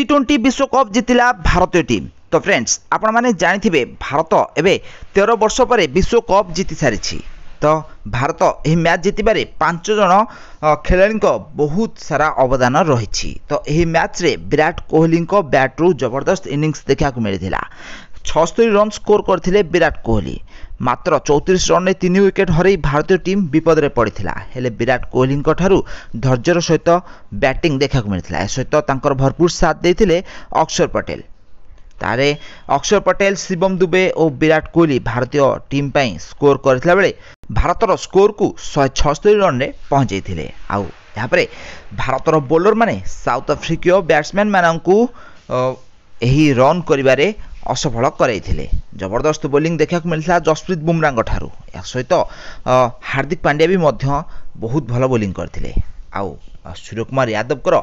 T20 विश्वकप जितिला भारतीय team. तो फ्रेंड्स आपण माने जानिथिबे भारत एबे 13 वर्ष पर विश्वकप जीति सारी। तो भारत यह मैच जितबारे 5 जन खेलाड़ी बहुत सारा अवदान रही। तो यह मैच रे विराट कोहली बैट्रु जबरदस्त इनिंग्स देखा मिलता। 76 रन स्कोर करथिले विराट कोहली। मात्र 34 रन में 3 विकेट हरई भारतीय टीम विपद में पड़ता। हेले विराट कोहली धैर्यर सहित बैटिंग देखा मिलता। सहित भरपूर साथ देते अक्षर पटेल। तारे अक्षर पटेल, शिवम दुबे और विराट कोहली भारतीय टीम पर स्कोर करथिला बेले भारतर स्कोर को 176 रन में पहुंचाई। आउ यापरे भारतर बोलर माने साउथ अफ्रिकीय बैट्समैन मानकू यही रन करिबारे असफल कराइथिले। जबरदस्त बोलिंग देखा मिलता जसप्रीत बुमराह ठारू। या सहित हार्दिक पांड्या भी बहुत भल बोलिंग करथिले। आउ सूर्यकुमार यादव कर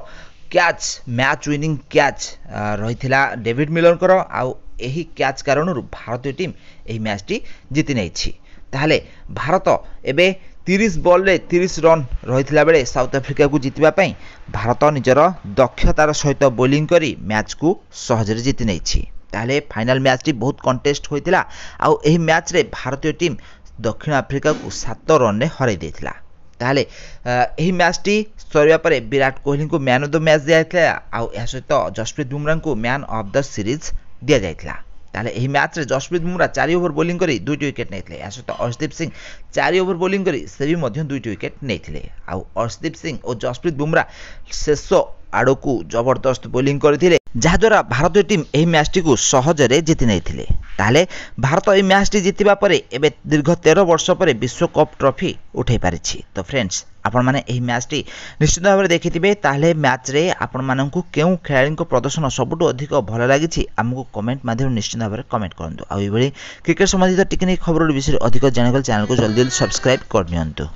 कैच मैच विनिंग कैच रही डेविड मिलर आउ यही कैच कारण भारतीय टीम यही मैच टी जीति नहीं। ताहले भारत एबे 30 बॉल रे 30 रन रही बेले साउथ अफ्रिका को जीतवाई भारत निजर दक्षतार सहित बोलिंग करी मैच को सहजरे जीति नहीं। ताहले फाइनल मैच टी बहुत कंटेस्ट होइतिला। आउ एही मैच रे भारतीय टीम दक्षिण अफ्रिका को 7 रन ने हराई देथिला। ताहले एही मैच टी सरिया परे विराट कोहली को मैन ऑफ द मैच दिया जायतिला। आउ या सहित जसप्रीत बुमराह को मैन ऑफ द सीरीज दिया जायतिला। ताहले एही मैच रे जसप्रीत बुमराह 4 ओवर बोलिंग करी 2टी विकेट नेथिले। या सहित अर्शदीप सिंह 4 ओवर बोलिंग करी से भी मध्य 2टी विकेट नेथिले। आउ अर्शदीप सिंह और जसप्रीत बुमराह शेष आड़ को जबरदस्त बोलिंग करथिले, जहाद्वारा भारतीय टीम यही मैच टी को सहजरे जीति नहीं। ताहले भारत यह मैच टी जीतिबा परे एबे दीर्घ 13 वर्ष पर विश्वकप ट्रॉफी उठे पारिछि। तो फ्रेंड्स आपण माने यही मैच टी निश्चित भाव में देखिथिबे। ताहले मैच रे आपण माननकु केउ खेलाड़ी प्रदर्शन सबुठु अधिक भल लागिछि हमकु कमेंट माध्यम निश्चित भाव में कमेंट करंतु। आ एभली क्रिकेट संबंधित टेक्निक खबर विषय अधिक जानिगल चैनल को जल्दी सब्सक्राइब कर नियंतु।